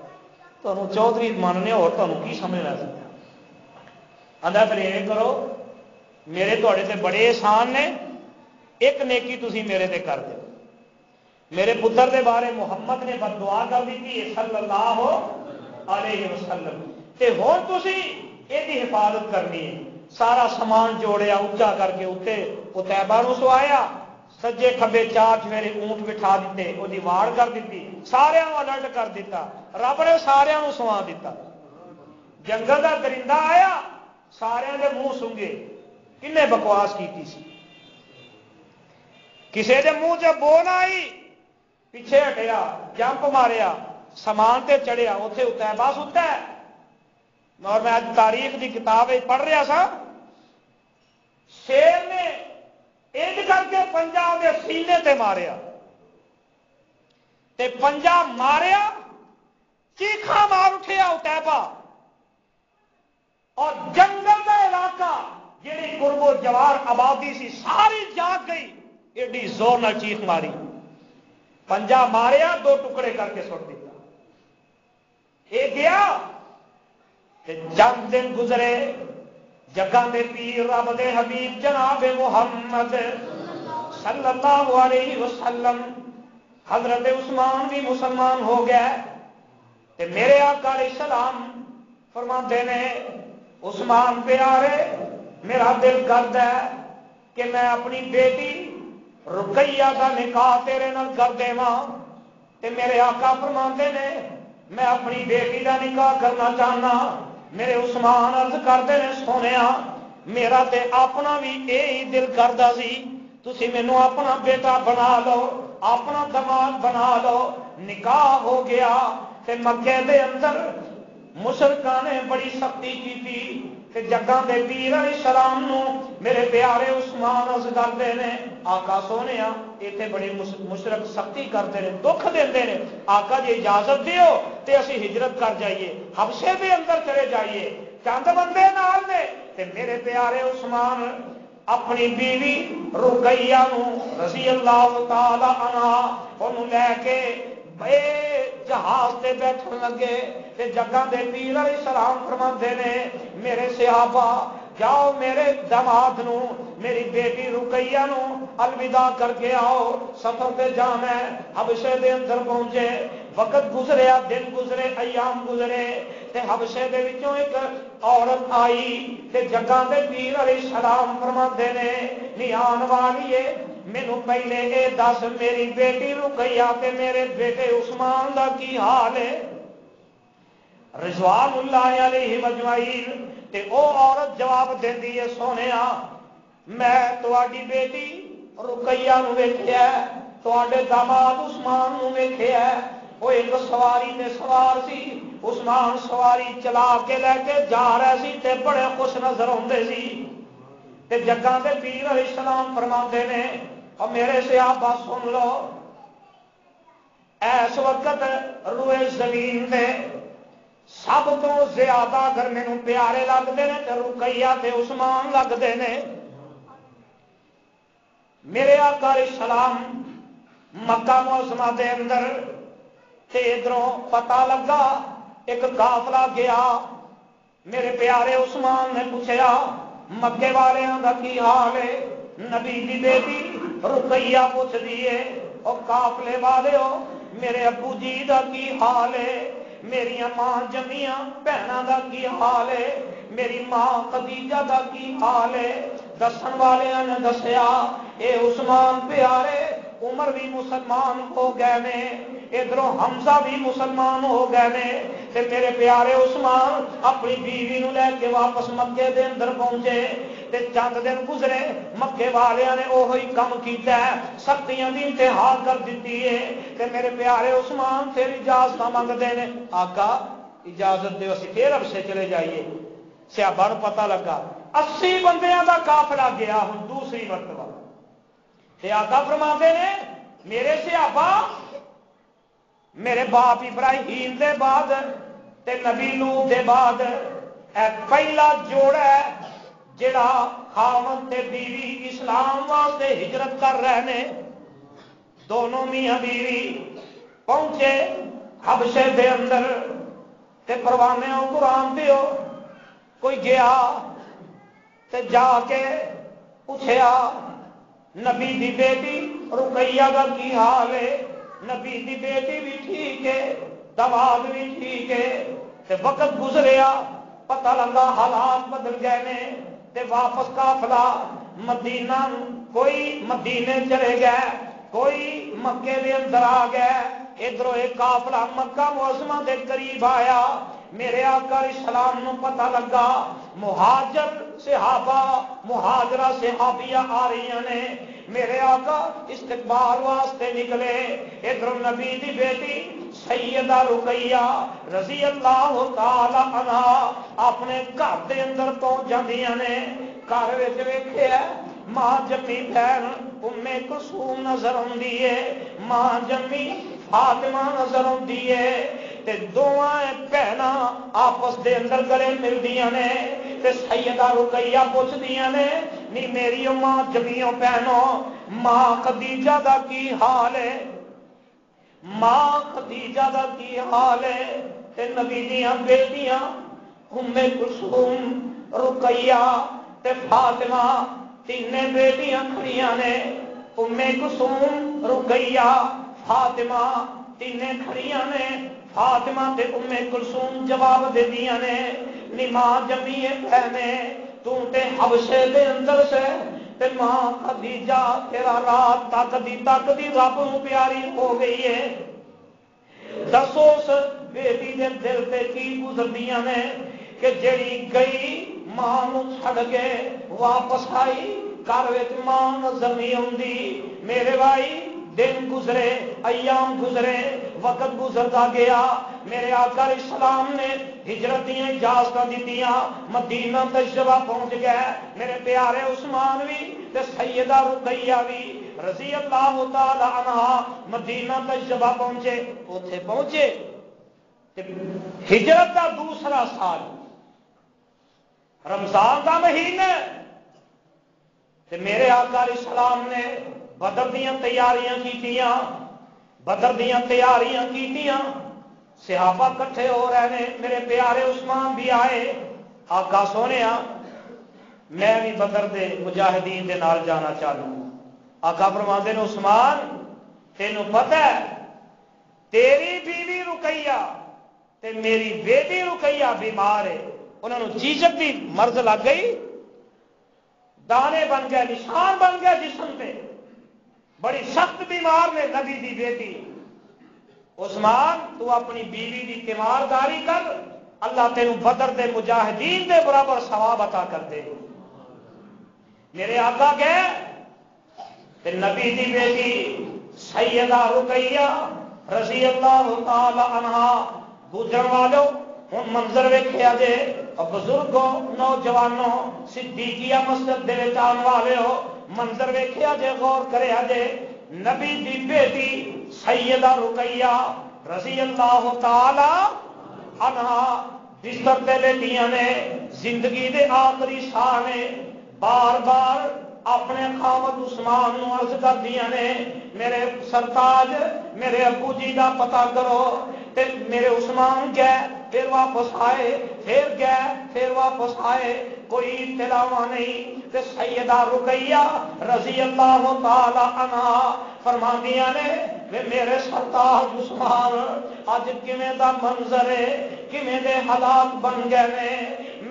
تمہیں چودھری ماننے اور تمہیں کی سمجھنا سی؟ آندا پھر یہ کرو میرے تواڈے تے بڑے احسان نے، ایک نیکی تسی میرے تے کر دو. میرے پتر دے بارے محمد نے بد دعا کر دیتی ہے صلی اللہ علیہ وسلم. تے ہن تسی یہ حفاظت کرنی ہے. سارا سامان جوڑیا اچا کر کے اتنے اتیبا نو سوایا، سجے کھبے چار چفیرے اونٹ بٹھا دیتے، وہ واڑ کر دیتی، سارے الرٹ کر دیتا، رب نے سارے سوا دیتا۔ جنگل کا درندہ آیا، سارے دے منہ سونگے، کنے بکواس کی سی، کسے دے منہ چ بول آئی، پیچھے ہٹیا، جمپ ماریا، سامان تے چڑھیا، اتنے اتیبا ستا ہے۔ اور میں اج تاریخ دی کتاب پڑھ رہا سا، شیر نے انج کر کے پنجا دے سینے تے ماریا، تے پنجا ماریا، چیخا مار اٹھیا اتیبا، اور جنگل کا علاقہ جیڑی قرب و جوار آبادی سی ساری جاگ گئی، ایڈی زور نہ چیخ ماری، پنجا ماریا، دو ٹکڑے کر کے سٹ دیتا۔ یہ گیا، چند دن گزرے، جگہ دے پیر رب دے حبیب جناب محمد صلی اللہ علیہ وسلم حضرت عثمان بھی مسلمان ہو گیا، تے میرے آقا علیہ السلام فرماتے نے، عثمان پیارے میرا دل کرتا ہے کہ میں اپنی بیٹی رقیہ کا نکاح تیرے نال کر دیواں، تے میرے آقا فرماتے نے میں اپنی بیٹی کا نکاح کرنا چاہنا۔ میرے عثمان عرض کرتے ہیں سونیا میرا تے اپنا بھی یہی دل کرتا سی، تسی مینوں اپنا بیٹا بنا لو، اپنا دماد بنا لو۔ نکاح ہو گیا، تے مکے دے اندر مشرکاں نے بڑی سختی کی تھی، تے جگہ دے پیر علیہ السلام نو میرے پیارے عثمان عرض کرتے ہیں آقا سونیا ایتھے بڑے مشرک سختی کرتے ہیں، دکھ دیندے نے، آقا جی اجازت دیو تے اسی ہجرت کر جائیے، حبشے دے اندر چلے جائیے، چند بندے نال نے، تے میرے پیارے عثمان اپنی بیوی رقیہ نو رضی اللہ تعالی عنہا انہوں لے کے بے جہاز تے بیٹھن لگے، تے جگہ دے پیر علیہ السلام فرماندے نے میرے صحابہ جاؤ میرے دماد نو میری بیٹی رقیہ نو الوداع کر کے آؤ، سفر تے جانا ہے۔ حبشے دے اندر پہنچے، وقت گزریا، دن گزرے، ایام گزرے، تے حبشے دے وچوں ایک عورت آئی، تے جگہ دے پیر علیہ السلام فرماندے نے نی آن والیے مینوں پہلے اے دس میری بیٹی رقیہ تے میرے بیٹے عثمان دا کی حال ہے؟ رضوان اللہ علیہ مجمعین، تے او عورت جواب دیندی ہے سونیا میں تواڈی بیٹی رقیہ نو ویکھیا ہے، تواڈے داماد عثمان نو ویکھیا ہے، وہ ایک سواری تے سوار سی، عثمان سواری چلا کے لے کے جا رہے سی تے بڑے خوش نظر ہوندے سی، تے جگہ دے پیر علیہ السلام فرماندے نے اور میرے صحابہ سن لو اس وقت روئے زمین دے سب تو زیادہ اگر مینوں پیارے لگتے ہیں تو رقیہ تے عثمان لگتے ہیں۔ میرے آقا علیہ السلام مکہ معظمہ دے اندر تے ادھروں پتہ لگا ایک قافلہ گیا، میرے پیارے عثمان نے پوچھا مکے والیاں دا کی حال ہے؟ نبی دی بیٹی رقیہ پوچھ دیے اور قافلے والے ہو میرے ابو جی دا کی حال ہے؟ میری ماں جمیاں بہناں دا کی حال ہے؟ میری ماں خدیجہ دا کی حال ہے؟ دسن والیاں نے دسیا اے عثمان پیارے عمر بھی مسلمان ہو گئے نے، ادھروں حمزہ بھی مسلمان ہو گئے نے، تے میرے پیارے عثمان اپنی بیوی نو لے کے واپس مکے دے اندر پہنچے، تے چند دن گزرے مکے والیاں نے اوہی کم کیتا ہے، سختیاں دی انتہا کر دیتی ہے، تے میرے پیارے عثمان پھر اجازت منگتے ہیں آقا اجازت دیو اسی پھر حبشے چلے جائیے۔ صحابہ نو پتہ لگا 80 بندیاں دا قافلہ گیا ہن دوسری مرتبہ، تے آقا فرماتے نے میرے صحابہ میرے باپ ابراہیم دے بعد تے نبی لوط دے بعد اے پہلا جوڑا ہے جڑا خاوند تے بیوی اسلام واسطے ہجرت کر رہے نے، دونوں میاں بیوی پہنچے حبشے دے اندر تے پروانے قرآن دیو کوئی گیا تے جا کے پوچھیا نبی دی بیٹی رقیہ کا کی حال ہے؟ نبی دی بیٹی بھی ٹھیک ہے، دماد بھی ٹھیک ہے، تے وقت گزریا پتہ لگا حالات بدل گئے نے، تے واپس قافلہ مدینہ کوئی مدینے چلے گئے، کوئی مکے دے اندر آ گئے، ادھروں ایک قافلہ مکہ معظمہ دے قریب آیا، میرے آقا علیہ السلام نو پتہ لگا مہاجر صحابہ مہاجرہ صحابیہ آ رہی نے، میرے آقا استقبال واسطے نکلے، ادھر نبی دی بیٹی سیدہ رقیہ رضی اللہ تعالی عنہا اپنے گھر دے اندر پہنچ جاندیاں نے، گھر وچ ویکھیا ماں جمی بہن ام کلثوم نظر آندی ہے، ماں جمی فاطمہ نظر آندی ہے، تے دوواں بہناں آپس دے اندر گلے ملدیاں نے، تے سیدہ رقیہ پوچھدیاں نے نی میری ماں جمیوں بہنوں ماں خدیجہ دا کی حال ہے، ماں خدیجہ دا کی حال ہے، تے نبی دیاں بیٹیاں ام کلثوم رقیہ تے فاطمہ تینے بیٹیاں کھڑیاں نے، ام کلثوم رقیہ فاطمہ تینے کھڑیاں نے، فاطمہ تے ام کلثوم جواب دے دیاں نے نی ماں جمیے بہنے تو تے حبشے دے اندر سے تے ماں خدیجہ تیرا رات تک دی رب نو پیاری ہو گئی ہے، دسو اس بیٹی دے دل تے کی گزردیاں نے کہ جڑی گئی ماں نو چھڑ کے واپس آئی گھر وچ ماں نظر نہیں آندی، میرے بھائی دن گزرے ایام گزرے وقت گزرتا گیا، میرے آقا علیہ السلام نے ہجرت دیا اجازت دیتیاں، مدینہ تشریف پہنچ گئے، میرے پیارے عثمان بھی تے سیدہ رقیہ بھی رضی اللہ تعالی عنہا مدینہ تشریف پہنچے، اوتھے پہنچے ہجرت کا دوسرا سال رمضان کا مہینہ تے میرے آقا علیہ السلام نے بدر دیاں تیاریاں کیتیاں، بدر دیاں تیاریاں کیتیاں، صحابہ کٹھے ہو رہے ہیں، میرے پیارے عثمان بھی آئے، آقا سونیا میں بھی بدر دے مجاہدین دے نال جانا چاہوں، آقا فرماندے نے عثمان تینوں پتہ ہے تیری بیوی رقیہ تے میری بیٹی رقیہ بیمار ہے، انہوں نے چیچک دی مرض لگ گئی، دانے بن گئے نشان بن گئے جسم پہ، بڑی سخت بیمار نے نبی دی بیٹی، عثمان تو اپنی بیوی دی تیمارداری کر، اللہ تینوں بدر دے مجاہدین دے برابر ثواب عطا کر دے، میرے آقا گئے تے نبی دی بیٹی سیدہ رقیہ رضی اللہ تعالی عنہا گزرن والو ہن منظر ویکھیا جے، اور بزرگوں نوجوانوں صدیقیہ مسجد دے وچ آن والے ہو منظر ویکھیا جے، غور کریا جے، نبی دی بیٹی سیدہ رقیہ رضی اللہ تعالی عنہا بستر تے لیٹیاں نے، زندگی دے آخری ساہ نے، بار بار اپنے خامد عثمان نو عرض کر دیا نے میرے سرتاج میرے ابو جی دا پتہ کرو، تے میرے عثمان گئے پھر واپس آئے، پھر گئے پھر واپس آئے، کوئی اطلاع نہیں، تے سیدہ رقیہ رضی اللہ تعالی عنہا فرماندیاں نے میرے سرتاج عثمان اج کیویں دا منظر ہے، کیویں دے حالات بن گئے نے،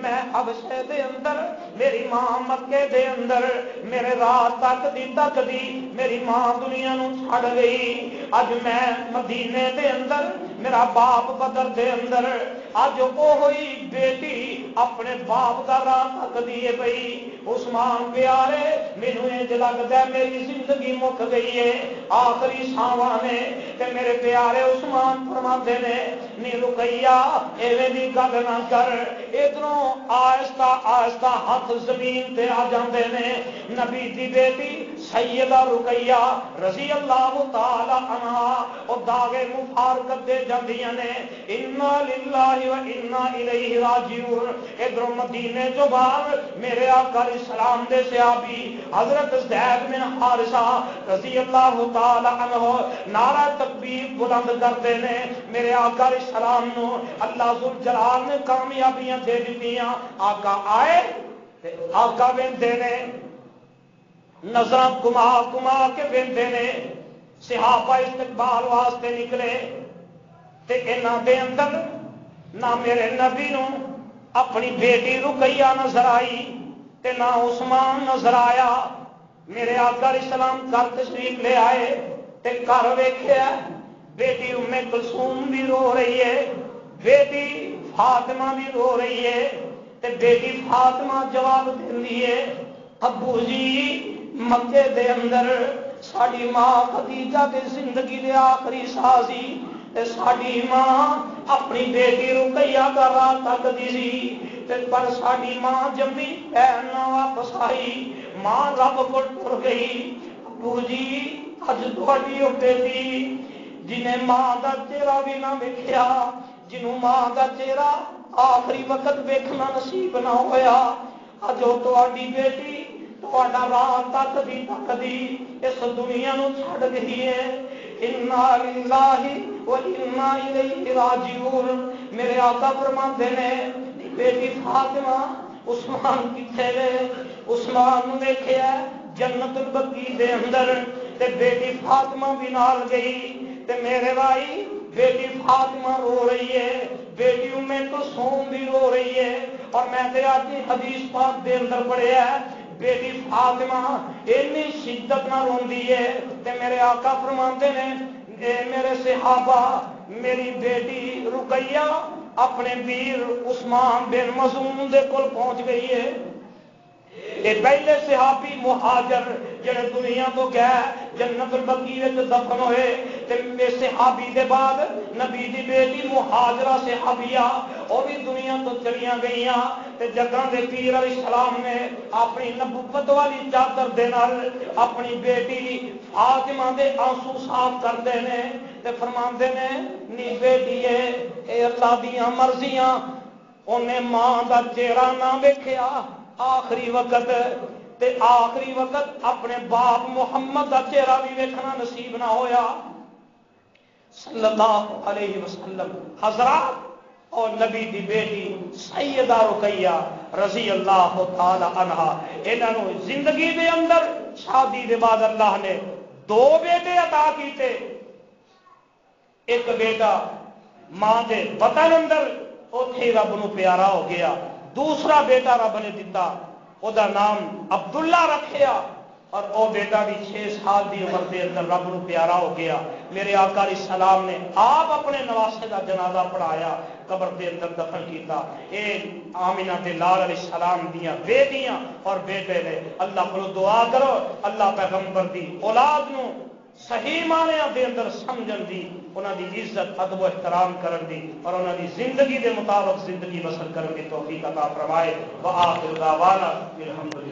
میں حبشے دے اندر میری ماں مکے دے اندر میرے رات تک دی میری ماں دنیا نو چھڑ گئی، اج میں مدینے دے اندر میرا باپ بدر دے اندر، اج وہ ہوئی بیٹی اپنے باپ دا راہ تک دیے پئی، عثمان پیارے مینوں انج لگدا ہے میری زندگی مک گئی ہے، آخری ساواں نے، تے میرے پیارے عثمان فرماندے نے نی رقیہ ایویں دی گل نہ کر، ادھروں آہستہ آہستہ ہاتھ زمین تے آ جاندے نے، نبی دی بیٹی سیدہ رقیہ رضی اللہ تعالی عنہا او داغے مفارقت دے جاندیاں نے، انا للہ و انا الیہ راجعون، ادھروں مدینے جو باہر میرے آقا علیہ السلام دے صحابی حضرت زید بن حارثہ رضی اللہ تعالی عنہ نعرہ تکبیر بلند کرتے نے، میرے آقا علیہ السلام نو اللہ ذوالجلال نے کامیابیاں دے دیتیاں، آقا آئے تے آقا ویندے نے نظراں کما کما کے ویندے نے، صحابہ استقبال واسطے نکلے تے انہاں دے اندر نہ میرے نبی نو اپنی بیٹی رقیہ نظر آئی تے نہ عثمان نظر آیا، میرے آقا علیہ السلام گھر تشریف لے آئے تے گھر ویکھیا بیٹی ام کلثوم بھی رو رہی ہے، بیٹی فاطمہ بھی رو رہی ہے تے بیٹی فاطمہ جواب دیندی ہے ابو جی مکے دے اندر ساڈی ماں خدیجہ دے زندگی دے آخری ساہ سی تے ساڈی ماں اپنی بیٹی رقیہ دا راہ تکدی سی تے پر ساڈی ماں جمی بہن نہ واپس آئی، ماں رب کو ٹر گئی۔ ابو جی اج تہاڈی او بیٹی جنہیں ماں دا چہرہ بھی نہ ویکھیا، جنوں ماں دا چہرہ آخری وقت ویکھنا نصیب نہ ہویا، اج وہ تہاڈی بیٹی تہاڈا راہ تکدی اس دنیا نو چھڈ گئی ہے۔ انا للہ و انا الیہ راجعون۔ میرے آقا فرماتے نے بیٹی فاطمہ عثمان کتھے گئے؟ عثمان نے ویکھیا جنت البقیع دے اندر تے بیٹی فاطمہ بھی نال گئی تے میرے بھائی بیٹی فاطمہ رو رہی ہے، بیٹی ام کلثوم بھی رو رہی ہے، اور میں تے آج حدیث پاک دے اندر پڑھیا ہے بیٹی فاطمہ اتنی شدت نہ روندی ہے تے میرے آقا فرماتے نے اے میرے صحابہ میری بیٹی رقیہ اپنے ویر عثمان بن مظعون دے کول پہنچ گئی ہے۔ یہ پہلے صحابی مہاجر جڑے دنیا تو گئے جنت البقیع وچ دفن ہوئے تے صحابی دے بعد نبی دی بیٹی مہاجرہ صحابیہ وہ بھی دنیا تو چلیاں گئیاں تے جگہ دے پیر علیہ السلام نے اپنی نبوت والی چادر دے نال اپنی بیٹی فاطمہ دے آنسو صاف کردے نے تے فرماندے نے نی بیٹی اے اللہ دیاں مرضیاں انہیں ماں دا چہرہ نہ ویکھیا آخری وقت تے آخری وقت اپنے باپ محمد دا چہرہ بھی ویکھنا نصیب نہ ہویا صلی اللہ علیہ وسلم۔ حضرات اور نبی دی بیٹی سیدہ رقیہ رضی اللہ تعالی عنہا انہوں زندگی دے اندر شادی دے بعد اللہ نے دو بیٹے عطا کیتے، ایک بیٹا ماں دے وطن اندر اوتھے رب نو پیارا ہو گیا، دوسرا بیٹا رب نے دیتا او دا نام عبداللہ رکھیا، اور او بیٹا بھی 6 سال دی عمر دے اندر رب نو پیارا ہو گیا۔ میرے آقا علیہ السلام نے آپ اپنے نواسے دا جنازہ پڑھایا، قبر دے اندر دفن کیتا۔ اے آمنہ تے لال علیہ السلام دیاں بیٹیاں اور بیٹے نے اللہ کو دعا کرو اللہ پیغمبر دی اولاد نو صحیح معنی دے اندر سمجھن دی، انہاں دی عزت ادب و احترام کرن دی اور انہاں دی زندگی دے مطابق زندگی بسر کرن دی توفیق عطا فرمائے۔ وآخر دعوانا الحمدللہ۔